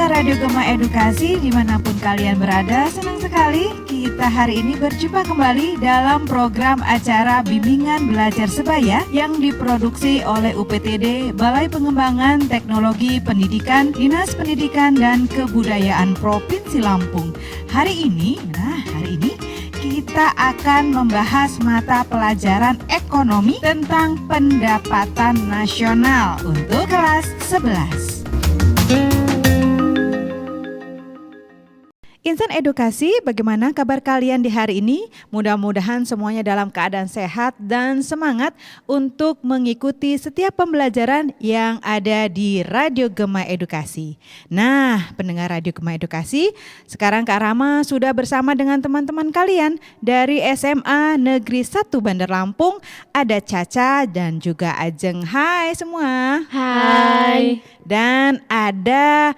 pendengar Radio Gema Edukasi dimanapun kalian berada, senang sekali kita hari ini berjumpa kembali dalam program acara Bimbingan Belajar Sebaya yang diproduksi oleh UPTD, Balai Pengembangan Teknologi Pendidikan, Dinas Pendidikan dan Kebudayaan Provinsi Lampung. Hari ini kita akan membahas mata pelajaran ekonomi tentang pendapatan nasional untuk kelas 11. Insan Edukasi, bagaimana kabar kalian di hari ini? Mudah-mudahan semuanya dalam keadaan sehat dan semangat untuk mengikuti setiap pembelajaran yang ada di Radio Gema Edukasi. Nah, pendengar Radio Gema Edukasi, sekarang Kak Rama sudah bersama dengan teman-teman kalian dari SMA Negeri 1 Bandar Lampung. Ada Caca dan juga Ajeng. Hai semua. Hai. Dan ada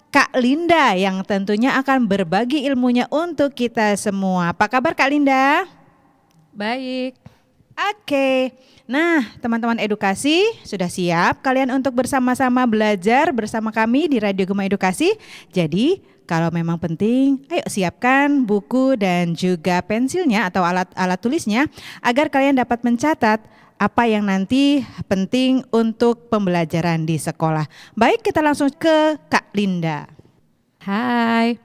Kak Linda yang tentunya akan berbagi ilmunya untuk kita semua. Apa kabar Kak Linda? Baik. Oke. Nah, teman-teman edukasi, sudah siap kalian untuk bersama-sama belajar bersama kami di Radio Gema Edukasi? Jadi, kalau memang penting, ayo siapkan buku dan juga pensilnya atau alat tulisnya agar kalian dapat mencatat apa yang nanti penting untuk pembelajaran di sekolah. Baik, kita langsung ke Kak Linda. Hai,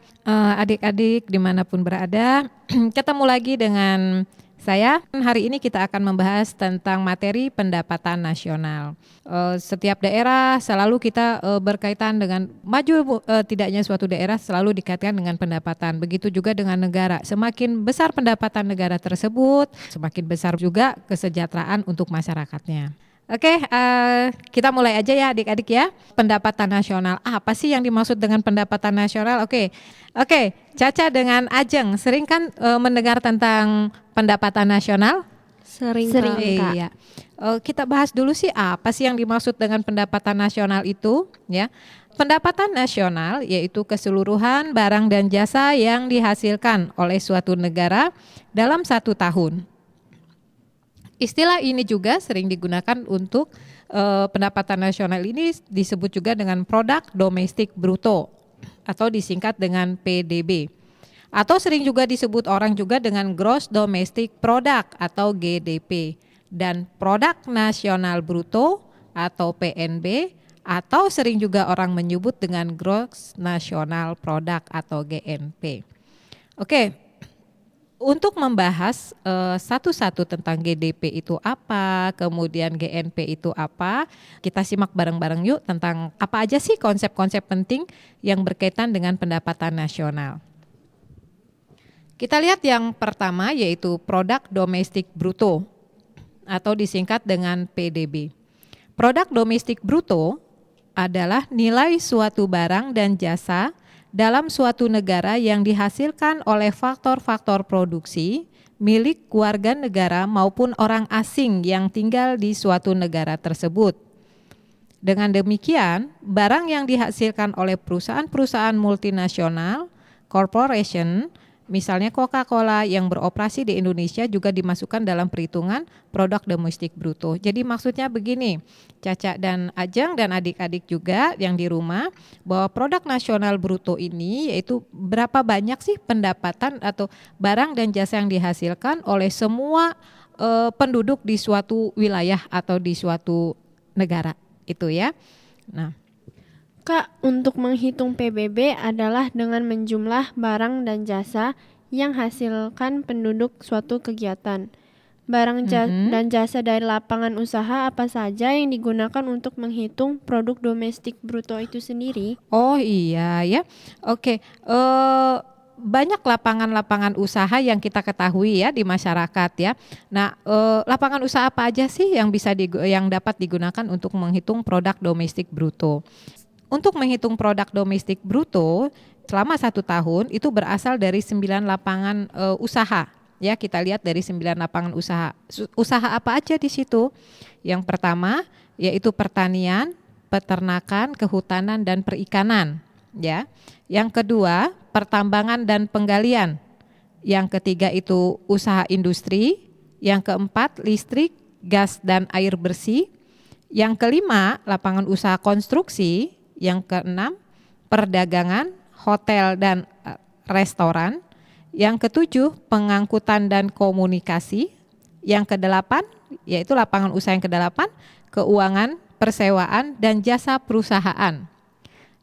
adik-adik dimanapun berada, ketemu lagi dengan saya. Hari ini kita akan membahas tentang materi pendapatan nasional. Setiap daerah selalu kita berkaitan dengan maju tidaknya suatu daerah selalu dikaitkan dengan pendapatan. Begitu juga dengan negara. Semakin besar pendapatan negara tersebut, semakin besar juga kesejahteraan untuk masyarakatnya. Oke, kita mulai aja ya adik-adik ya. Pendapatan nasional, apa sih yang dimaksud dengan pendapatan nasional? Oke, Caca dengan Ajeng, sering kan mendengar tentang pendapatan nasional? Sering Kak. Iya. Kita bahas dulu sih apa sih yang dimaksud dengan pendapatan nasional itu ya. Pendapatan nasional yaitu keseluruhan barang dan jasa yang dihasilkan oleh suatu negara dalam satu tahun. Istilah ini juga sering digunakan untuk pendapatan nasional ini disebut juga dengan produk domestik bruto atau disingkat dengan PDB. Atau sering juga disebut orang juga dengan gross domestic product atau GDP dan produk nasional bruto atau PNB atau sering juga orang menyebut dengan gross national product atau GNP. Oke. Untuk membahas satu-satu tentang GDP itu apa, kemudian GNP itu apa, kita simak bareng-bareng yuk tentang apa aja sih konsep-konsep penting yang berkaitan dengan pendapatan nasional. Kita lihat yang pertama yaitu produk domestik bruto atau disingkat dengan PDB. Produk domestik bruto adalah nilai suatu barang dan jasa dalam suatu negara yang dihasilkan oleh faktor-faktor produksi milik warga negara maupun orang asing yang tinggal di suatu negara tersebut. Dengan demikian, barang yang dihasilkan oleh perusahaan-perusahaan multinasional, corporation, misalnya Coca-Cola yang beroperasi di Indonesia juga dimasukkan dalam perhitungan produk domestik bruto. Jadi maksudnya begini, Caca dan Ajeng dan adik-adik juga yang di rumah, bahwa produk nasional bruto ini yaitu berapa banyak sih pendapatan atau barang dan jasa yang dihasilkan oleh semua penduduk di suatu wilayah atau di suatu negara itu ya. Nah, Kak, untuk menghitung PBB adalah dengan menjumlah barang dan jasa yang hasilkan penduduk suatu kegiatan. Barang dan jasa dari lapangan usaha apa saja yang digunakan untuk menghitung produk domestik bruto itu sendiri? Oh iya ya, oke. Banyak lapangan-lapangan usaha yang kita ketahui ya di masyarakat ya. Nah, lapangan usaha apa aja sih yang yang dapat digunakan untuk menghitung produk domestik bruto? Untuk menghitung produk domestik bruto selama 1 tahun itu berasal dari 9 lapangan usaha. Ya, kita lihat dari 9 lapangan usaha. Usaha apa aja di situ? Yang pertama yaitu pertanian, peternakan, kehutanan dan perikanan, ya. Yang kedua, pertambangan dan penggalian. Yang ketiga itu usaha industri, yang keempat listrik, gas dan air bersih. Yang kelima, lapangan usaha konstruksi. Yang keenam, perdagangan, hotel dan restoran. Yang ketujuh, pengangkutan dan komunikasi. Yang kedelapan, yaitu lapangan usaha yang kedelapan, keuangan, persewaan, dan jasa perusahaan.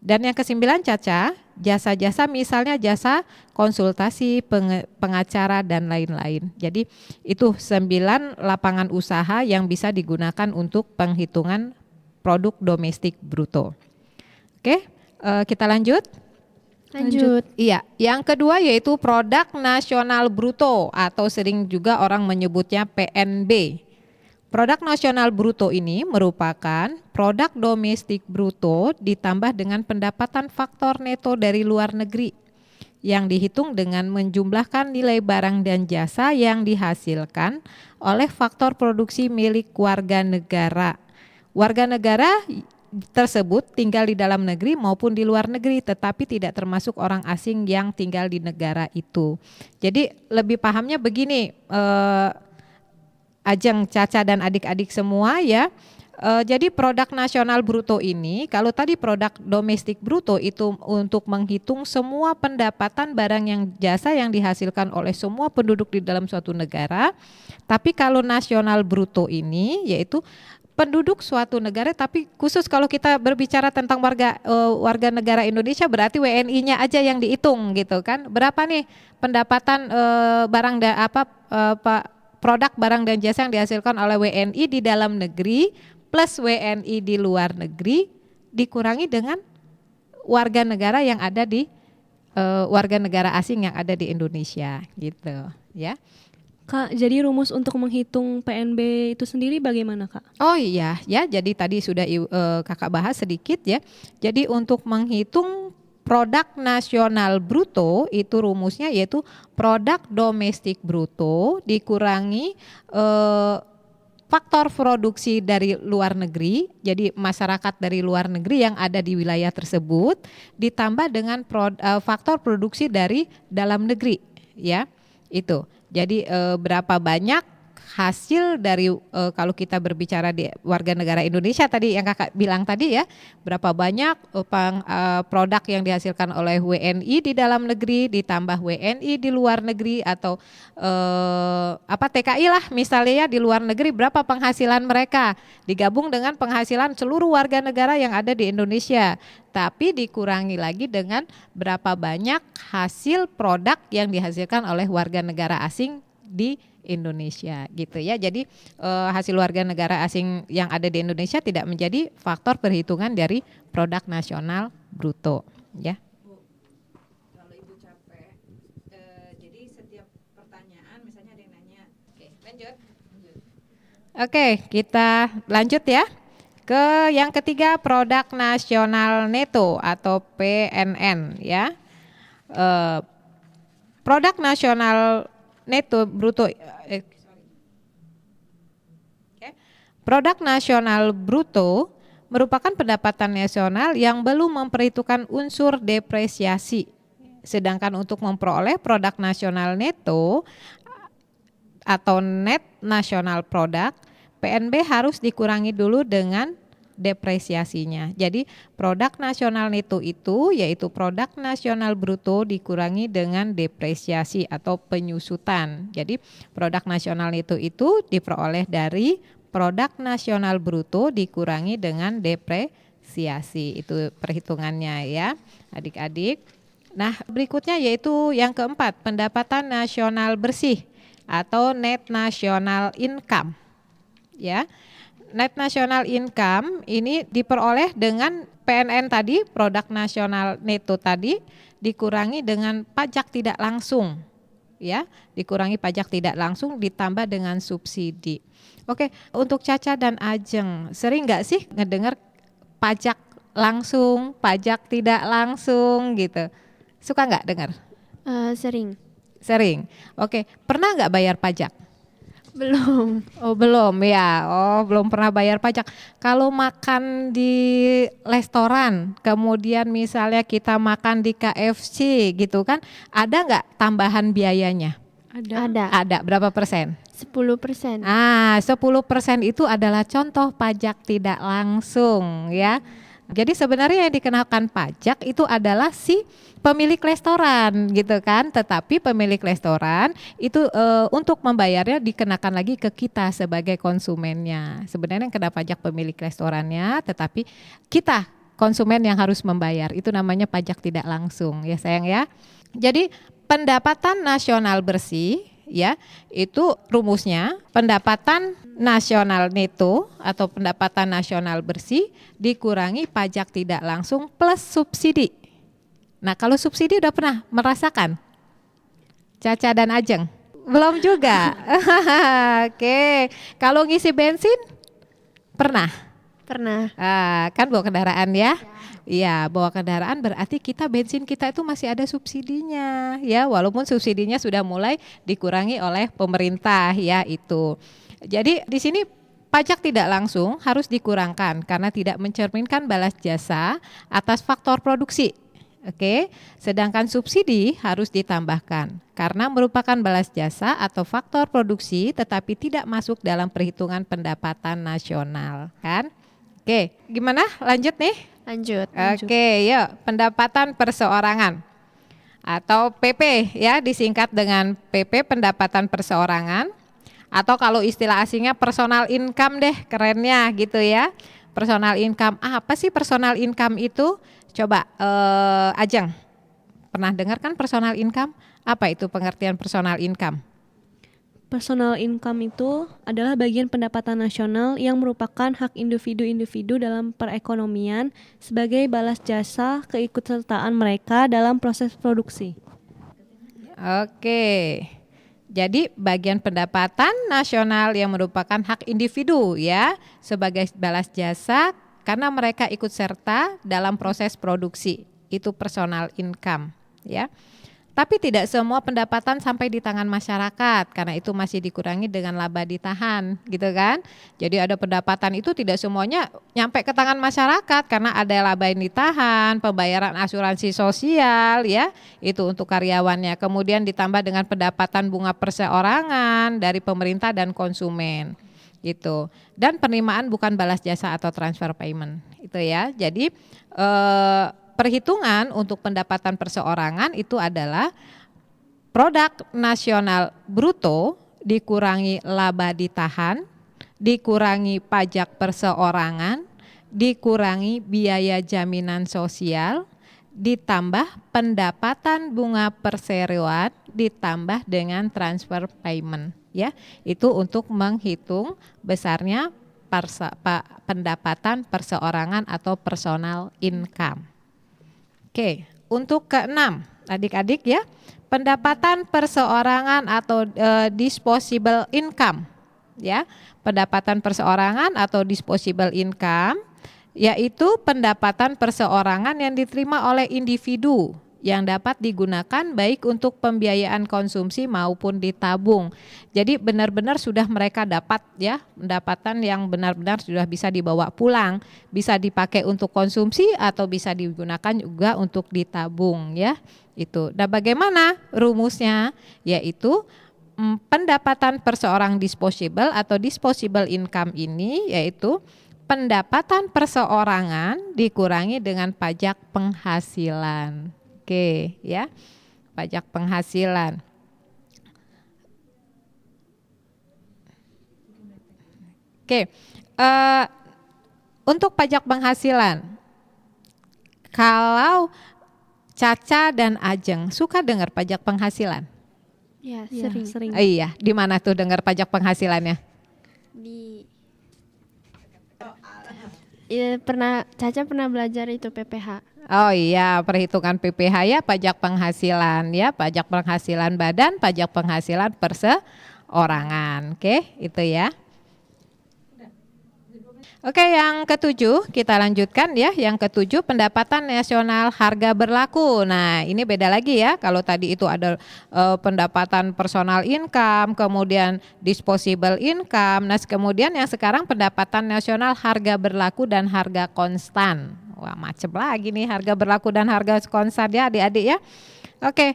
Dan yang kesembilan Caca, jasa-jasa misalnya jasa konsultasi, pengacara, dan lain-lain. Jadi itu 9 lapangan usaha yang bisa digunakan untuk penghitungan produk domestik bruto. Oke, kita lanjut. Lanjut. Iya, yang kedua yaitu produk nasional bruto atau sering juga orang menyebutnya PNB. Produk nasional bruto ini merupakan produk domestik bruto ditambah dengan pendapatan faktor neto dari luar negeri yang dihitung dengan menjumlahkan nilai barang dan jasa yang dihasilkan oleh faktor produksi milik warga negara. Warga negara tersebut tinggal di dalam negeri maupun di luar negeri, tetapi tidak termasuk orang asing yang tinggal di negara itu. Jadi lebih pahamnya begini, Ajeng, Caca, dan adik-adik semua ya. Jadi produk nasional bruto ini, kalau tadi produk domestik bruto itu untuk menghitung semua pendapatan barang yang jasa yang dihasilkan oleh semua penduduk di dalam suatu negara. Tapi kalau nasional bruto ini yaitu penduduk suatu negara, tapi khusus kalau kita berbicara tentang warga negara Indonesia berarti WNI-nya aja yang dihitung gitu kan. Berapa nih pendapatan produk barang dan jasa yang dihasilkan oleh WNI di dalam negeri plus WNI di luar negeri dikurangi dengan warga negara yang ada di warga negara asing yang ada di Indonesia gitu ya. Kak, jadi rumus untuk menghitung PNB itu sendiri bagaimana, Kak? Oh iya ya, jadi tadi sudah Kakak bahas sedikit ya. Jadi untuk menghitung produk nasional bruto itu rumusnya yaitu produk domestik bruto dikurangi faktor produksi dari luar negeri, jadi masyarakat dari luar negeri yang ada di wilayah tersebut ditambah dengan faktor produksi dari dalam negeri ya itu. Jadi berapa banyak hasil dari kalau kita berbicara di warga negara Indonesia tadi yang Kakak bilang tadi ya, berapa banyak produk yang dihasilkan oleh WNI di dalam negeri ditambah WNI di luar negeri atau TKI lah misalnya ya di luar negeri, berapa penghasilan mereka digabung dengan penghasilan seluruh warga negara yang ada di Indonesia, tapi dikurangi lagi dengan berapa banyak hasil produk yang dihasilkan oleh warga negara asing di Indonesia gitu ya. Jadi hasil warga negara asing yang ada di Indonesia tidak menjadi faktor perhitungan dari produk nasional bruto ya. Bu, kalau Ibu capek, jadi setiap pertanyaan misalnya ada yang nanya. Oke, lanjut. Oke, kita lanjut ya. Ke yang ketiga, produk nasional neto atau PNN ya. Produk nasional neto bruto produk nasional bruto merupakan pendapatan nasional yang belum memperhitungkan unsur depresiasi. Sedangkan untuk memperoleh produk nasional neto atau net national product, PNB harus dikurangi dulu dengan depresiasinya. Jadi produk nasional neto itu yaitu produk nasional bruto dikurangi dengan depresiasi atau penyusutan. Jadi produk nasional neto itu diperoleh dari produk nasional bruto dikurangi dengan depresiasi. Itu perhitungannya ya adik-adik. Nah berikutnya yaitu yang keempat, pendapatan nasional bersih atau net national income ya. Net national income ini diperoleh dengan PNN tadi, produk nasional neto tadi dikurangi dengan pajak tidak langsung ya, dikurangi pajak tidak langsung ditambah dengan subsidi. Oke, untuk Caca dan Ajeng, sering nggak sih ngedengar pajak langsung, pajak tidak langsung gitu? Suka nggak dengar? Sering. Sering. Oke, pernah nggak bayar pajak? Belum. Oh belum ya, belum pernah bayar pajak. Kalau makan di restoran, kemudian misalnya kita makan di KFC gitu kan, ada nggak tambahan biayanya? Ada. Ada, berapa persen? 10%. 10% itu adalah contoh pajak tidak langsung ya. Jadi sebenarnya yang dikenakan pajak itu adalah si pemilik restoran gitu kan, tetapi pemilik restoran itu untuk membayarnya dikenakan lagi ke kita sebagai konsumennya. Sebenarnya yang kena pajak pemilik restorannya, tetapi kita konsumen yang harus membayar. Itu namanya pajak tidak langsung ya sayang ya. Jadi pendapatan nasional bersih ya, itu rumusnya pendapatan nasional neto atau pendapatan nasional bersih dikurangi pajak tidak langsung plus subsidi. Nah, kalau subsidi udah pernah merasakan? Caca dan Ajeng? Belum juga. Oke, kalau ngisi bensin pernah? Pernah. Kan bawa kendaraan ya? Iya, bawa kendaraan berarti bensin kita itu masih ada subsidinya ya, walaupun subsidinya sudah mulai dikurangi oleh pemerintah ya itu. Jadi di sini pajak tidak langsung harus dikurangkan karena tidak mencerminkan balas jasa atas faktor produksi. Oke, sedangkan subsidi harus ditambahkan karena merupakan balas jasa atau faktor produksi tetapi tidak masuk dalam perhitungan pendapatan nasional kan? Oke, gimana? Lanjut nih? Lanjut. Oke, yuk pendapatan perseorangan atau PP ya, disingkat dengan PP pendapatan perseorangan, atau kalau istilah asingnya personal income deh kerennya gitu ya. Personal income, apa sih personal income itu? Coba Ajeng, pernah dengar kan personal income? Apa itu pengertian personal income? Personal income itu adalah bagian pendapatan nasional yang merupakan hak individu-individu dalam perekonomian sebagai balas jasa keikutsertaan mereka dalam proses produksi. Oke, jadi bagian pendapatan nasional yang merupakan hak individu ya sebagai balas jasa karena mereka ikut serta dalam proses produksi. Itu personal income ya. Tapi tidak semua pendapatan sampai di tangan masyarakat karena itu masih dikurangi dengan laba ditahan gitu kan. Jadi ada pendapatan itu tidak semuanya nyampe ke tangan masyarakat karena ada laba yang ditahan, pembayaran asuransi sosial ya, itu untuk karyawannya. Kemudian ditambah dengan pendapatan bunga perseorangan dari pemerintah dan konsumen gitu. Dan penerimaan bukan balas jasa atau transfer payment itu ya. Jadi perhitungan untuk pendapatan perseorangan itu adalah produk nasional bruto dikurangi laba ditahan, dikurangi pajak perseorangan, dikurangi biaya jaminan sosial, ditambah pendapatan bunga perseroan, ditambah dengan transfer payment ya. Itu untuk menghitung besarnya pendapatan perseorangan atau personal income. Oke, untuk keenam, adik-adik ya, pendapatan perseorangan atau disposable income, ya, pendapatan perseorangan atau disposable income, yaitu pendapatan perseorangan yang diterima oleh individu yang dapat digunakan baik untuk pembiayaan konsumsi maupun ditabung. Jadi benar-benar sudah mereka dapat ya, pendapatan yang benar-benar sudah bisa dibawa pulang, bisa dipakai untuk konsumsi atau bisa digunakan juga untuk ditabung ya. Itu. Dan bagaimana rumusnya? Yaitu pendapatan perseorang disposable atau disposable income ini yaitu pendapatan perseorangan dikurangi dengan pajak penghasilan. Oke, ya, pajak penghasilan. Oke, untuk pajak penghasilan, kalau Caca dan Ajeng suka dengar pajak penghasilan? Ya, Ya, sering. sering. Iya, di mana tuh dengar pajak penghasilannya? Caca pernah belajar itu PPH. Oh iya, perhitungan PPH ya, pajak penghasilan ya, pajak penghasilan badan, pajak penghasilan perseorangan. Oke, itu ya. Oke, yang ketujuh kita lanjutkan ya. Yang ketujuh pendapatan nasional harga berlaku. Nah, ini beda lagi ya. Kalau tadi itu ada pendapatan personal income, kemudian disposable income. Nah, kemudian yang sekarang pendapatan nasional harga berlaku dan harga konstan. Wah, macem lagi nih harga berlaku dan harga konstan ya adik-adik ya. Oke,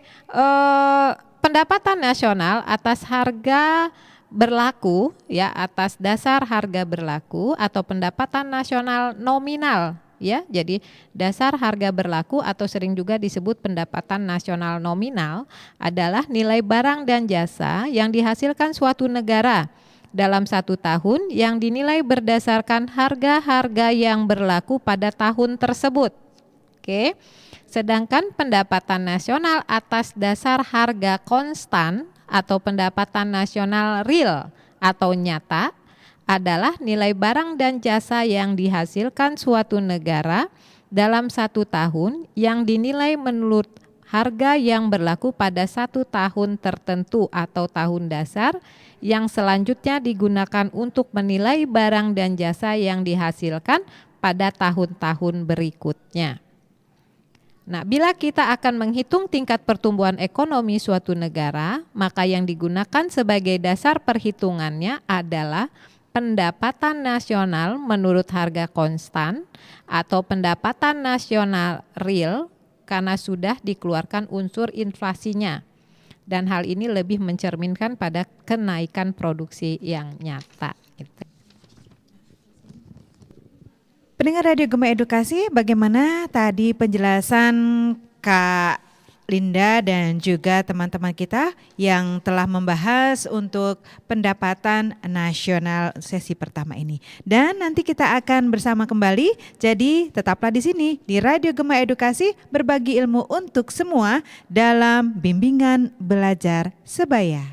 pendapatan nasional atas harga berlaku ya, atas dasar harga berlaku atau pendapatan nasional nominal ya. Jadi dasar harga berlaku atau sering juga disebut pendapatan nasional nominal adalah nilai barang dan jasa yang dihasilkan suatu negara dalam satu tahun yang dinilai berdasarkan harga-harga yang berlaku pada tahun tersebut. Oke. Sedangkan pendapatan nasional atas dasar harga konstan atau pendapatan nasional real atau nyata adalah nilai barang dan jasa yang dihasilkan suatu negara dalam satu tahun yang dinilai menurut harga yang berlaku pada satu tahun tertentu atau tahun dasar yang selanjutnya digunakan untuk menilai barang dan jasa yang dihasilkan pada tahun-tahun berikutnya. Nah, bila kita akan menghitung tingkat pertumbuhan ekonomi suatu negara, maka yang digunakan sebagai dasar perhitungannya adalah pendapatan nasional menurut harga konstan atau pendapatan nasional real karena sudah dikeluarkan unsur inflasinya. Dan hal ini lebih mencerminkan pada kenaikan produksi yang nyata. Gitu. Pendengar Radio Gema Edukasi, bagaimana tadi penjelasan Kak Linda dan juga teman-teman kita yang telah membahas untuk pendapatan nasional sesi pertama ini. Dan nanti kita akan bersama kembali, jadi tetaplah di sini di Radio Gema Edukasi, berbagi ilmu untuk semua dalam bimbingan belajar sebaya.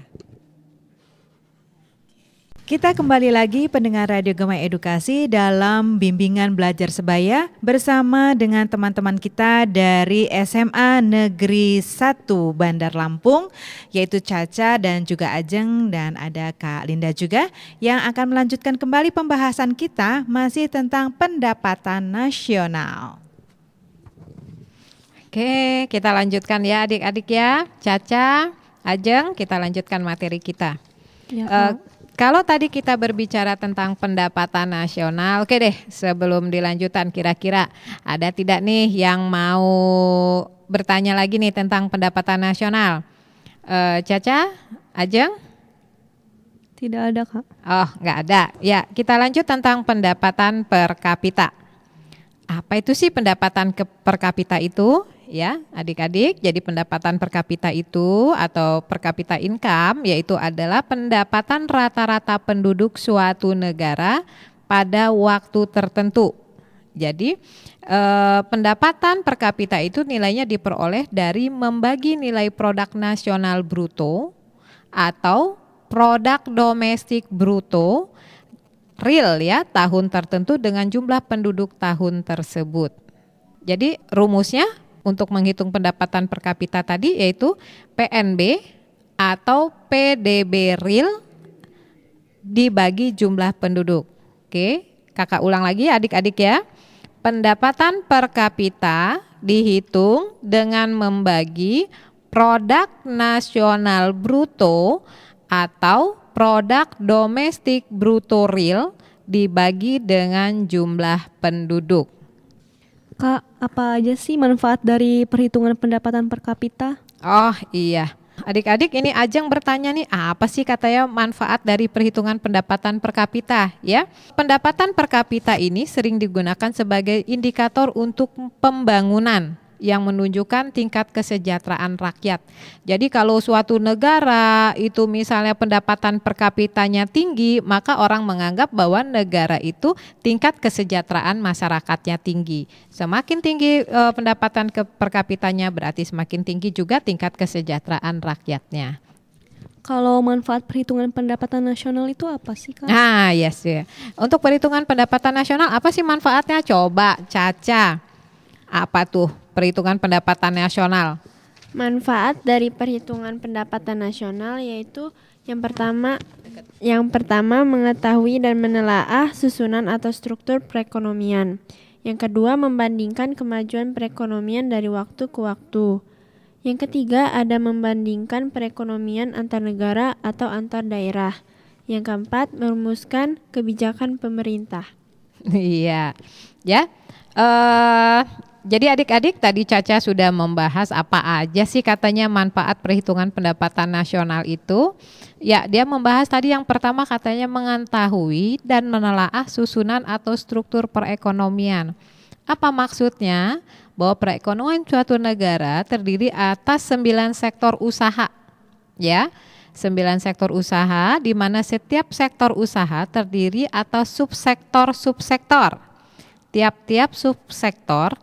Kita kembali lagi pendengar Radio Gema Edukasi dalam bimbingan belajar sebaya bersama dengan teman-teman kita dari SMA Negeri 1 Bandar Lampung, yaitu Caca dan juga Ajeng, dan ada Kak Linda juga yang akan melanjutkan kembali pembahasan kita masih tentang pendapatan nasional. Oke, kita lanjutkan ya adik-adik ya. Caca, Ajeng, kita lanjutkan materi kita. Ya, Kalau tadi kita berbicara tentang pendapatan nasional, oke deh, sebelum dilanjutan kira-kira ada tidak nih yang mau bertanya lagi nih tentang pendapatan nasional? Caca, Ajeng? Tidak ada, Kak. Oh, nggak ada. Ya, kita lanjut tentang pendapatan per kapita. Apa itu sih pendapatan per kapita itu? Ya, adik-adik, jadi pendapatan per kapita itu atau per kapita income yaitu adalah pendapatan rata-rata penduduk suatu negara pada waktu tertentu. Jadi pendapatan per kapita itu nilainya diperoleh dari membagi nilai produk nasional bruto atau produk domestik bruto real ya tahun tertentu dengan jumlah penduduk tahun tersebut. Jadi rumusnya untuk menghitung pendapatan per kapita tadi yaitu PNB atau PDB real dibagi jumlah penduduk. Oke, kakak ulang lagi adik-adik ya. Pendapatan per kapita dihitung dengan membagi produk nasional bruto atau produk domestik bruto real dibagi dengan jumlah penduduk. Kak, apa aja sih manfaat dari perhitungan pendapatan per kapita? Oh iya, adik-adik ini Ajeng bertanya nih, apa sih katanya manfaat dari perhitungan pendapatan per kapita ya? Pendapatan per kapita ini sering digunakan sebagai indikator untuk pembangunan yang menunjukkan tingkat kesejahteraan rakyat. Jadi kalau suatu negara itu misalnya pendapatan per kapitanya tinggi, maka orang menganggap bahwa negara itu tingkat kesejahteraan masyarakatnya tinggi. Semakin tinggi pendapatan per kapitanya berarti semakin tinggi juga tingkat kesejahteraan rakyatnya. Kalau manfaat perhitungan pendapatan nasional itu apa sih, Kak? Nah, yes ya. Untuk perhitungan pendapatan nasional apa sih manfaatnya? Coba Caca. Apa tuh perhitungan pendapatan nasional? Manfaat dari perhitungan pendapatan nasional yaitu yang pertama mengetahui dan menelaah susunan atau struktur perekonomian. Yang kedua membandingkan kemajuan perekonomian dari waktu ke waktu. Yang ketiga ada membandingkan perekonomian antar negara atau antar daerah. Yang keempat merumuskan kebijakan pemerintah. Iya, ya. Jadi adik-adik tadi Caca sudah membahas apa aja sih katanya manfaat perhitungan pendapatan nasional itu. Ya, dia membahas tadi yang pertama katanya mengetahui dan menelaah susunan atau struktur perekonomian. Apa maksudnya? Bahwa perekonomian suatu negara terdiri atas 9 sektor usaha. Ya, 9 sektor usaha di mana setiap sektor usaha terdiri atas subsektor-subsektor. Tiap-tiap subsektor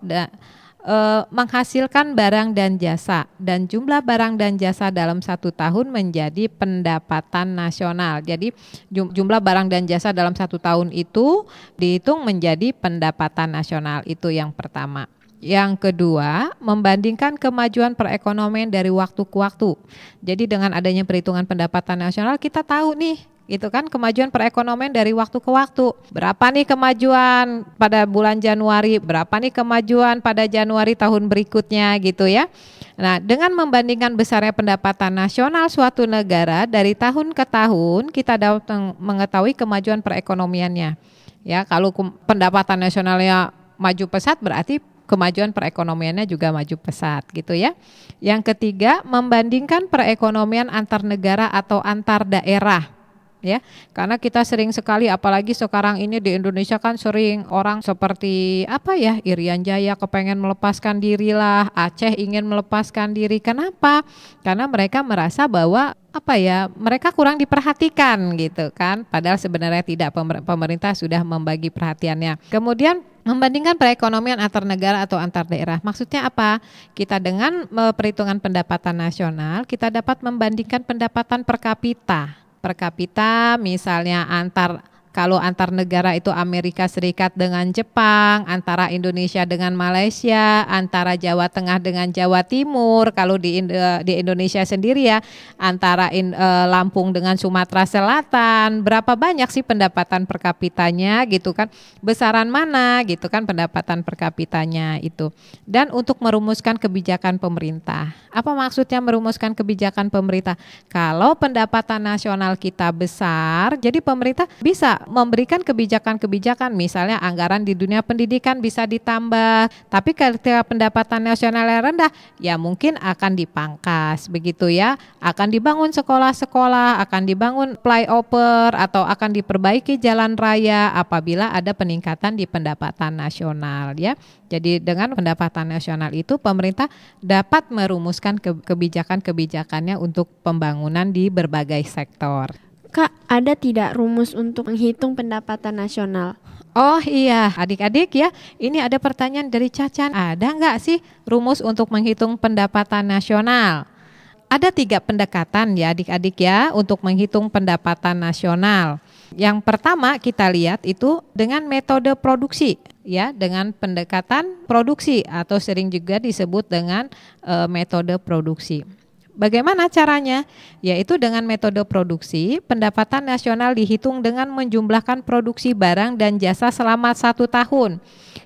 menghasilkan barang dan jasa, dan jumlah barang dan jasa dalam 1 tahun menjadi pendapatan nasional. Jadi jumlah barang dan jasa dalam 1 tahun itu dihitung menjadi pendapatan nasional. Itu yang pertama. Yang kedua, membandingkan kemajuan perekonomian dari waktu ke waktu. Jadi dengan adanya perhitungan pendapatan nasional, kita tahu nih, itu kan kemajuan perekonomian dari waktu ke waktu. Berapa nih kemajuan pada bulan Januari, berapa nih kemajuan pada Januari tahun berikutnya gitu ya. Nah, dengan membandingkan besarnya pendapatan nasional suatu negara dari tahun ke tahun, kita dapat mengetahui kemajuan perekonomiannya. Ya, kalau pendapatan nasionalnya maju pesat berarti kemajuan perekonomiannya juga maju pesat gitu ya. Yang ketiga, membandingkan perekonomian antar negara atau antar daerah. Ya, karena kita sering sekali, apalagi sekarang ini di Indonesia kan sering orang seperti Irian Jaya kepengen melepaskan diri lah, Aceh ingin melepaskan diri. Kenapa? Karena mereka merasa bahwa mereka kurang diperhatikan gitu kan, padahal sebenarnya tidak, pemerintah sudah membagi perhatiannya. Kemudian membandingkan perekonomian antar negara atau antar daerah. Maksudnya apa? Kita dengan perhitungan pendapatan nasional, kita dapat membandingkan pendapatan per kapita misalnya kalau antar negara itu Amerika Serikat dengan Jepang, antara Indonesia dengan Malaysia, antara Jawa Tengah dengan Jawa Timur, kalau di Indonesia sendiri ya, antara Lampung dengan Sumatera Selatan, berapa banyak sih pendapatan per kapitanya gitu kan, besaran mana gitu kan pendapatan per kapitanya itu. Dan untuk merumuskan kebijakan pemerintah. Apa maksudnya merumuskan kebijakan pemerintah? Kalau pendapatan nasional kita besar, jadi pemerintah bisa memberikan kebijakan-kebijakan, misalnya anggaran di dunia pendidikan bisa ditambah, tapi ketika pendapatan nasionalnya rendah, ya mungkin akan dipangkas begitu ya, akan dibangun sekolah-sekolah, akan dibangun flyover, atau akan diperbaiki jalan raya apabila ada peningkatan di pendapatan nasional ya. Jadi dengan pendapatan nasional itu pemerintah dapat merumuskan kebijakan-kebijakannya untuk pembangunan di berbagai sektor. Kak, ada tidak rumus untuk menghitung pendapatan nasional? Oh iya, adik-adik ya, ini ada pertanyaan dari Cacan. Ada nggak sih rumus untuk menghitung pendapatan nasional? Ada 3 pendekatan ya adik-adik ya untuk menghitung pendapatan nasional. Yang pertama kita lihat itu dengan metode produksi ya, dengan pendekatan produksi atau sering juga disebut dengan metode produksi. Bagaimana caranya? Yaitu dengan metode produksi, pendapatan nasional dihitung dengan menjumlahkan produksi barang dan jasa selama 1 tahun.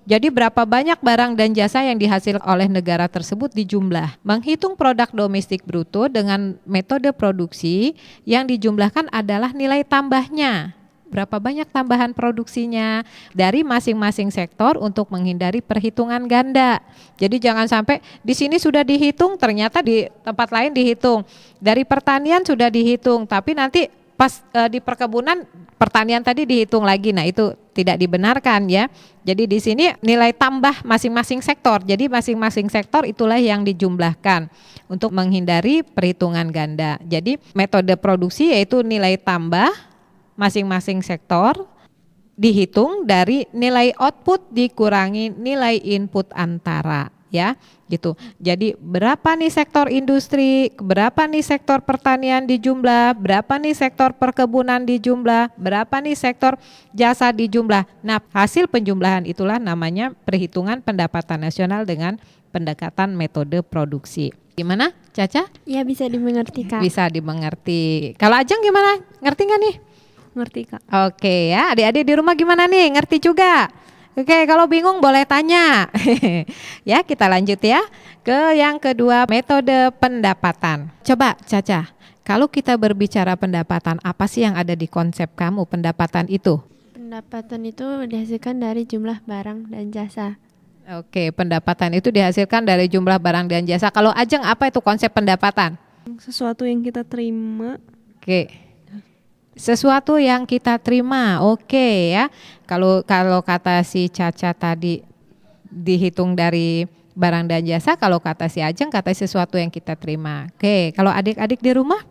Jadi berapa banyak barang dan jasa yang dihasilkan oleh negara tersebut dijumlah. Menghitung produk domestik bruto dengan metode produksi yang dijumlahkan adalah nilai tambahnya. Berapa banyak tambahan produksinya dari masing-masing sektor untuk menghindari perhitungan ganda. Jadi jangan sampai di sini sudah dihitung ternyata di tempat lain dihitung. Dari pertanian sudah dihitung tapi nanti pas di pertanian tadi dihitung lagi. Nah, itu tidak dibenarkan ya. Jadi di sini nilai tambah masing-masing sektor. Jadi masing-masing sektor itulah yang dijumlahkan untuk menghindari perhitungan ganda. Jadi metode produksi yaitu nilai tambah masing-masing sektor dihitung dari nilai output dikurangi nilai input antara ya gitu. Jadi berapa nih sektor industri, berapa nih sektor pertanian dijumlah, berapa nih sektor perkebunan dijumlah, berapa nih sektor jasa dijumlah. Nah, hasil penjumlahan itulah namanya perhitungan pendapatan nasional dengan pendekatan metode produksi. Gimana, Caca? Ya, bisa dimengerti, Kak. Bisa dimengerti. Kalau Ajeng gimana? Ngerti nggak nih? Ngerti, Kak. Oke ya, adik-adik di rumah gimana nih? Ngerti juga? Oke, kalau bingung boleh tanya. Ya, kita lanjut ya ke yang kedua, metode pendapatan. Coba Caca, kalau kita berbicara pendapatan, apa sih yang ada di konsep kamu pendapatan itu? Pendapatan itu dihasilkan dari jumlah barang dan jasa. Oke, pendapatan itu dihasilkan dari jumlah barang dan jasa. Kalau Ajeng, apa itu konsep pendapatan? Sesuatu yang kita terima. Oke. Sesuatu yang kita terima, oke ya. Kalau kata si Caca tadi dihitung dari barang dan jasa, kalau kata si Ajeng kata sesuatu yang kita terima. Oke, kalau adik-adik di rumah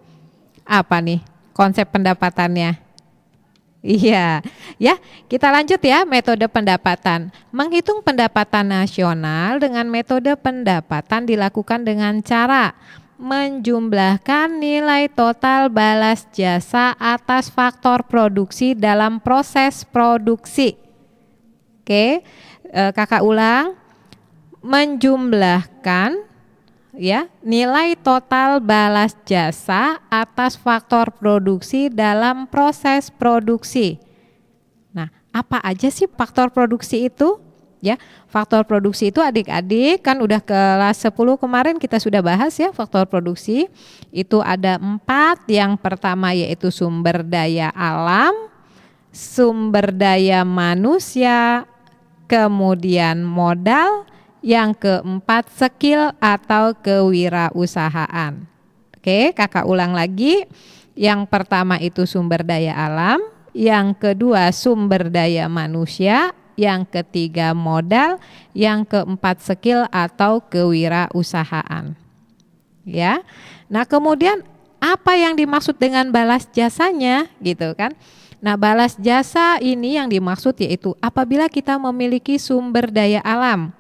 apa nih konsep pendapatannya? Iya, ya kita lanjut ya metode pendapatan. Menghitung pendapatan nasional dengan metode pendapatan dilakukan dengan cara menjumlahkan nilai total balas jasa atas faktor produksi dalam proses produksi. Oke, kakak ulang, menjumlahkan ya nilai total balas jasa atas faktor produksi dalam proses produksi. Nah, apa aja sih faktor produksi itu? Ya, faktor produksi itu adik-adik kan udah kelas 10 kemarin kita sudah bahas ya, faktor produksi itu ada 4. Yang pertama yaitu sumber daya alam, sumber daya manusia, kemudian modal, yang keempat skill atau kewirausahaan. Oke, kakak ulang lagi. Yang pertama itu sumber daya alam, yang kedua sumber daya manusia, yang ketiga modal, yang keempat skill atau kewirausahaan. Ya. Nah, kemudian apa yang dimaksud dengan balas jasanya gitu kan? Nah, balas jasa ini yang dimaksud yaitu apabila kita memiliki sumber daya alam,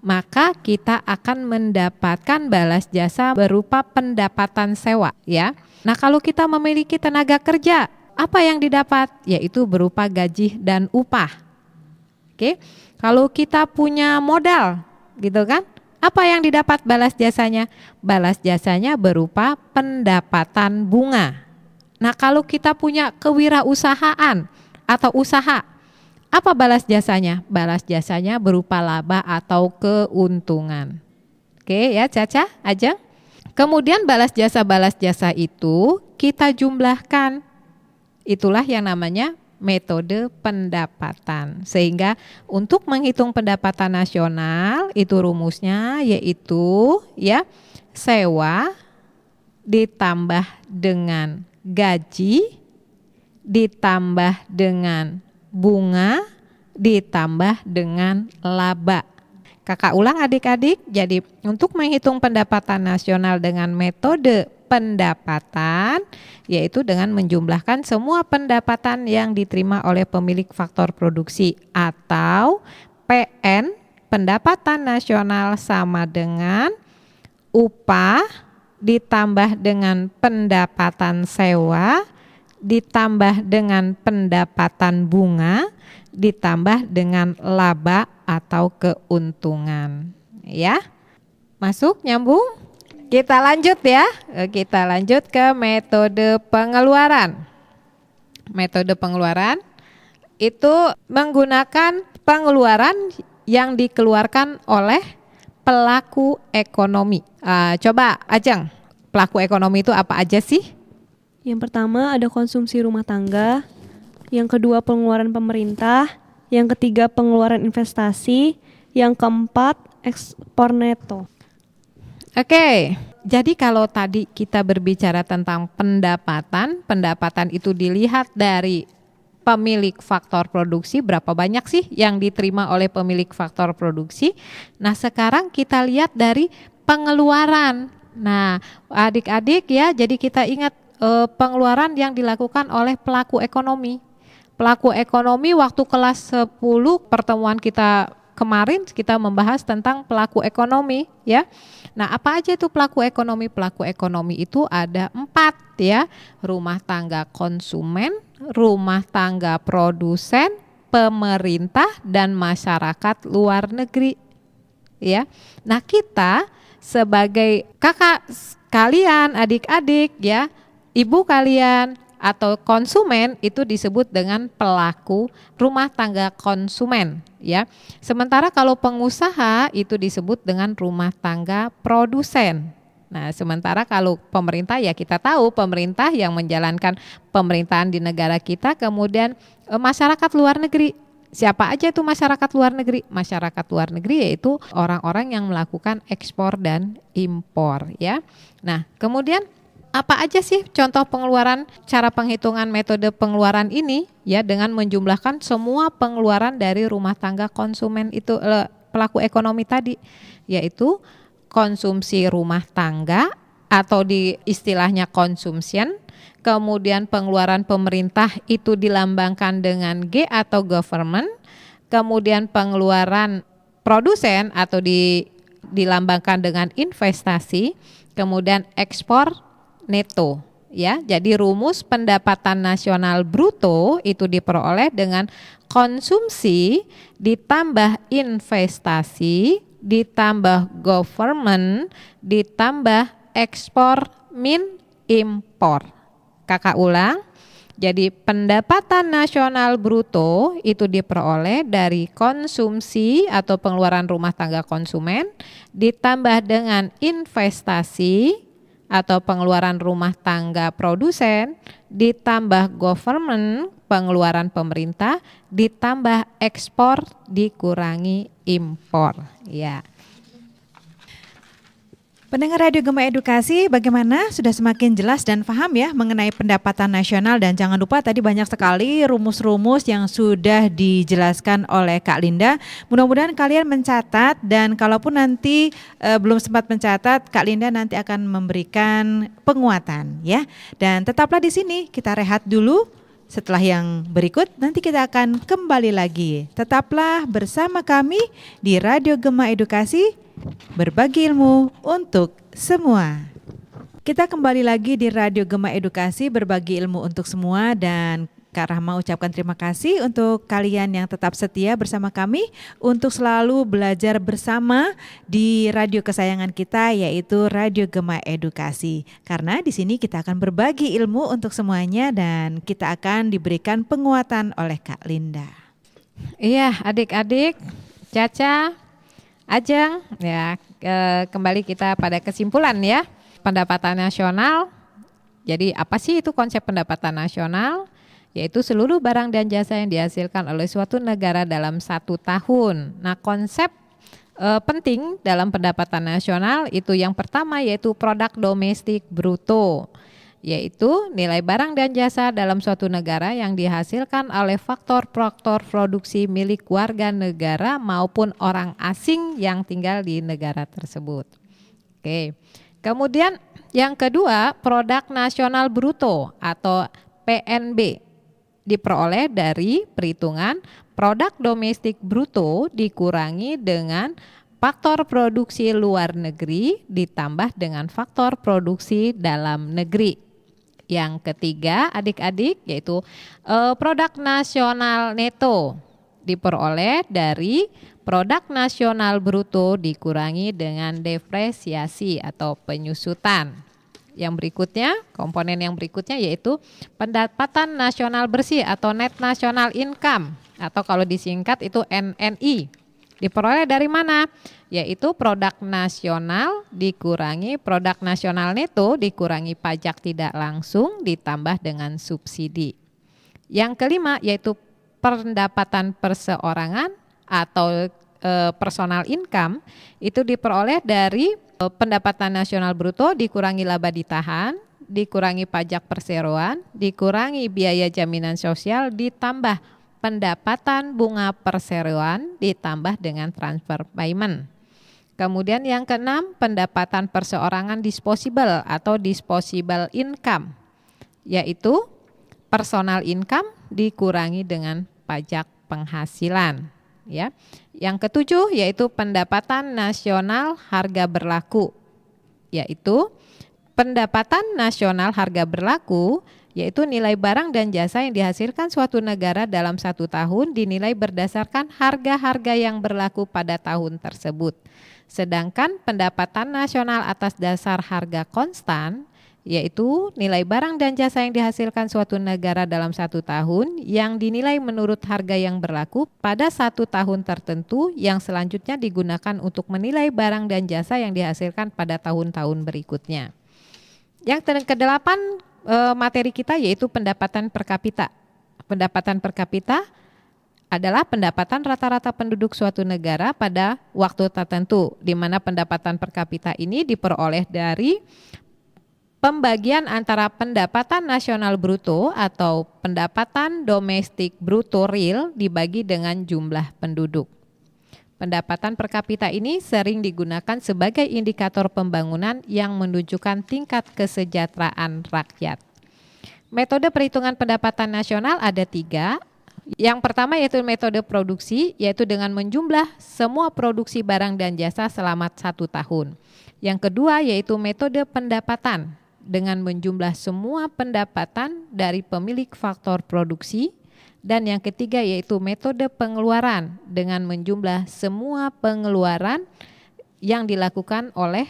maka kita akan mendapatkan balas jasa berupa pendapatan sewa ya. Nah, kalau kita memiliki tenaga kerja, apa yang didapat? Yaitu berupa gaji dan upah. Oke. Kalau kita punya modal, gitu kan? Apa yang didapat balas jasanya? Balas jasanya berupa pendapatan bunga. Nah, kalau kita punya kewirausahaan atau usaha, apa balas jasanya? Balas jasanya berupa laba atau keuntungan. Oke ya Caca, Ajeng. Kemudian balas jasa itu kita jumlahkan. Itulah yang namanya metode pendapatan. Sehingga untuk menghitung pendapatan nasional itu rumusnya yaitu ya sewa ditambah dengan gaji ditambah dengan bunga ditambah dengan laba. Kakak ulang adik-adik, jadi untuk menghitung pendapatan nasional dengan metode pendapatan yaitu dengan menjumlahkan semua pendapatan yang diterima oleh pemilik faktor produksi atau PN, pendapatan nasional sama dengan upah ditambah dengan pendapatan sewa ditambah dengan pendapatan bunga ditambah dengan laba atau keuntungan ya. Masuk, nyambung? Kita lanjut ya. Kita lanjut ke metode pengeluaran. Metode pengeluaran itu menggunakan pengeluaran yang dikeluarkan oleh pelaku ekonomi. Coba Ajeng, pelaku ekonomi itu apa aja sih? Yang pertama ada konsumsi rumah tangga, yang kedua pengeluaran pemerintah, yang ketiga pengeluaran investasi, yang keempat ekspor neto. Oke, jadi kalau tadi kita berbicara tentang pendapatan itu dilihat dari pemilik faktor produksi, berapa banyak sih yang diterima oleh pemilik faktor produksi. Nah, sekarang kita lihat dari pengeluaran. Nah, adik-adik ya, jadi kita ingat pengeluaran yang dilakukan oleh pelaku ekonomi. Pelaku ekonomi waktu kelas 10 pertemuan kita kemarin kita membahas tentang pelaku ekonomi ya. Nah, apa aja itu pelaku ekonomi? Pelaku ekonomi itu ada 4 ya. Rumah tangga konsumen, rumah tangga produsen, pemerintah dan masyarakat luar negeri. Ya. Nah, kita sebagai kakak kalian, adik-adik ya, ibu kalian atau konsumen itu disebut dengan pelaku rumah tangga konsumen ya. Sementara kalau pengusaha itu disebut dengan rumah tangga produsen. Nah, sementara kalau pemerintah ya kita tahu pemerintah yang menjalankan pemerintahan di negara kita, kemudian masyarakat luar negeri. Siapa aja itu masyarakat luar negeri? Masyarakat luar negeri yaitu orang-orang yang melakukan ekspor dan impor ya. Nah, kemudian apa aja sih contoh pengeluaran cara penghitungan metode pengeluaran ini ya, dengan menjumlahkan semua pengeluaran dari rumah tangga konsumen itu pelaku ekonomi tadi, yaitu konsumsi rumah tangga atau di istilahnya consumption, kemudian pengeluaran pemerintah itu dilambangkan dengan G atau government, kemudian pengeluaran produsen atau dilambangkan dengan investasi, kemudian ekspor neto. Ya, jadi rumus pendapatan nasional bruto itu diperoleh dengan konsumsi ditambah investasi ditambah government ditambah ekspor min impor. Kakak ulang. Jadi pendapatan nasional bruto itu diperoleh dari konsumsi atau pengeluaran rumah tangga konsumen ditambah dengan investasi atau pengeluaran rumah tangga produsen ditambah government pengeluaran pemerintah ditambah ekspor dikurangi impor. Ya. Pendengar Radio Gema Edukasi, bagaimana? Sudah semakin jelas dan paham ya mengenai pendapatan nasional, dan jangan lupa tadi banyak sekali rumus-rumus yang sudah dijelaskan oleh Kak Linda. Mudah-mudahan kalian mencatat, dan kalaupun nanti belum sempat mencatat, Kak Linda nanti akan memberikan penguatan ya. Dan tetaplah di sini, kita rehat dulu. Setelah yang berikut nanti kita akan kembali lagi. Tetaplah bersama kami di Radio Gema Edukasi, berbagi ilmu untuk semua. Kita kembali lagi di Radio Gema Edukasi, berbagi ilmu untuk semua, dan Kak Rahma ucapkan terima kasih untuk kalian yang tetap setia bersama kami untuk selalu belajar bersama di radio kesayangan kita, yaitu Radio Gema Edukasi. Karena di sini kita akan berbagi ilmu untuk semuanya dan kita akan diberikan penguatan oleh Kak Linda. Iya, adik-adik, Caca, Ajeng, ya kembali kita pada kesimpulan ya. Pendapatan nasional. Jadi apa sih itu konsep pendapatan nasional? Yaitu seluruh barang dan jasa yang dihasilkan oleh suatu negara dalam 1 tahun. Nah, konsep penting dalam pendapatan nasional itu yang pertama yaitu produk domestik bruto, yaitu nilai barang dan jasa dalam suatu negara yang dihasilkan oleh faktor-faktor produksi milik warga negara maupun orang asing yang tinggal di negara tersebut. Oke. Kemudian yang kedua, produk nasional bruto atau PNB diperoleh dari perhitungan produk domestik bruto dikurangi dengan faktor produksi luar negeri ditambah dengan faktor produksi dalam negeri. Yang ketiga, adik-adik, yaitu produk nasional neto diperoleh dari produk nasional bruto dikurangi dengan depresiasi atau penyusutan. Yang berikutnya, komponen yang berikutnya yaitu pendapatan nasional bersih atau net national income, atau kalau disingkat itu NNI. Diperoleh dari mana? Yaitu produk nasional dikurangi produk nasional neto dikurangi pajak tidak langsung ditambah dengan subsidi. Yang kelima yaitu pendapatan perseorangan atau personal income, itu diperoleh dari pendapatan nasional bruto dikurangi laba ditahan, dikurangi pajak perseroan, dikurangi biaya jaminan sosial, ditambah pendapatan bunga perseroan, ditambah dengan transfer payment. Kemudian yang keenam, pendapatan perseorangan disposable atau disposable income, yaitu personal income dikurangi dengan pajak penghasilan. Ya. Yang ketujuh yaitu pendapatan nasional harga berlaku, yaitu pendapatan nasional harga berlaku yaitu nilai barang dan jasa yang dihasilkan suatu negara dalam 1 tahun dinilai berdasarkan harga-harga yang berlaku pada tahun tersebut. Sedangkan pendapatan nasional atas dasar harga konstan yaitu nilai barang dan jasa yang dihasilkan suatu negara dalam 1 tahun yang dinilai menurut harga yang berlaku pada 1 tahun tertentu yang selanjutnya digunakan untuk menilai barang dan jasa yang dihasilkan pada tahun-tahun berikutnya. Yang kedelapan materi kita yaitu pendapatan per kapita. Pendapatan per kapita adalah pendapatan rata-rata penduduk suatu negara pada waktu tertentu, di mana pendapatan per kapita ini diperoleh dari pembagian antara pendapatan nasional bruto atau pendapatan domestik bruto real dibagi dengan jumlah penduduk. Pendapatan per kapita ini sering digunakan sebagai indikator pembangunan yang menunjukkan tingkat kesejahteraan rakyat. Metode perhitungan pendapatan nasional ada 3. Yang pertama yaitu metode produksi, yaitu dengan menjumlah semua produksi barang dan jasa selama 1 tahun. Yang kedua yaitu metode pendapatan, dengan menjumlah semua pendapatan dari pemilik faktor produksi. Dan yang ketiga yaitu metode pengeluaran, dengan menjumlah semua pengeluaran yang dilakukan oleh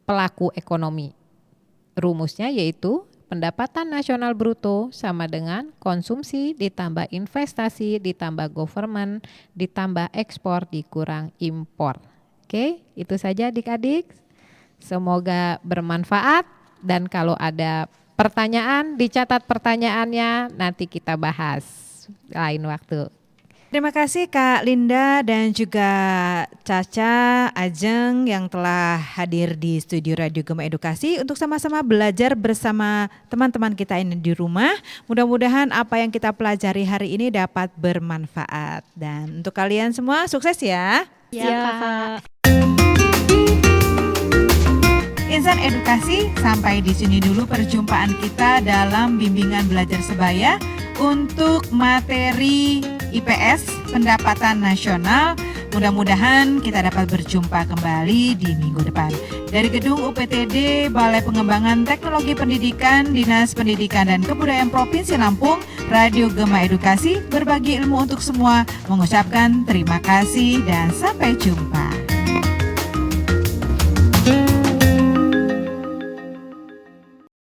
pelaku ekonomi. Rumusnya yaitu pendapatan nasional bruto sama dengan konsumsi ditambah investasi ditambah government ditambah ekspor dikurang impor. Oke, itu saja adik-adik. Semoga bermanfaat, dan kalau ada pertanyaan, dicatat pertanyaannya, nanti kita bahas lain waktu. Terima kasih Kak Linda dan juga Caca, Ajeng yang telah hadir di studio Radio Gema Edukasi untuk sama-sama belajar bersama teman-teman kita ini di rumah. Mudah-mudahan apa yang kita pelajari hari ini dapat bermanfaat. Dan untuk kalian semua sukses ya. Ya, Kakak. Insan Edukasi, sampai di sini dulu perjumpaan kita dalam bimbingan belajar sebaya untuk materi IPS Pendapatan Nasional. Mudah-mudahan kita dapat berjumpa kembali di minggu depan. Dari gedung UPTD Balai Pengembangan Teknologi Pendidikan Dinas Pendidikan dan Kebudayaan Provinsi Lampung, Radio Gema Edukasi berbagi ilmu untuk semua, mengucapkan terima kasih dan sampai jumpa.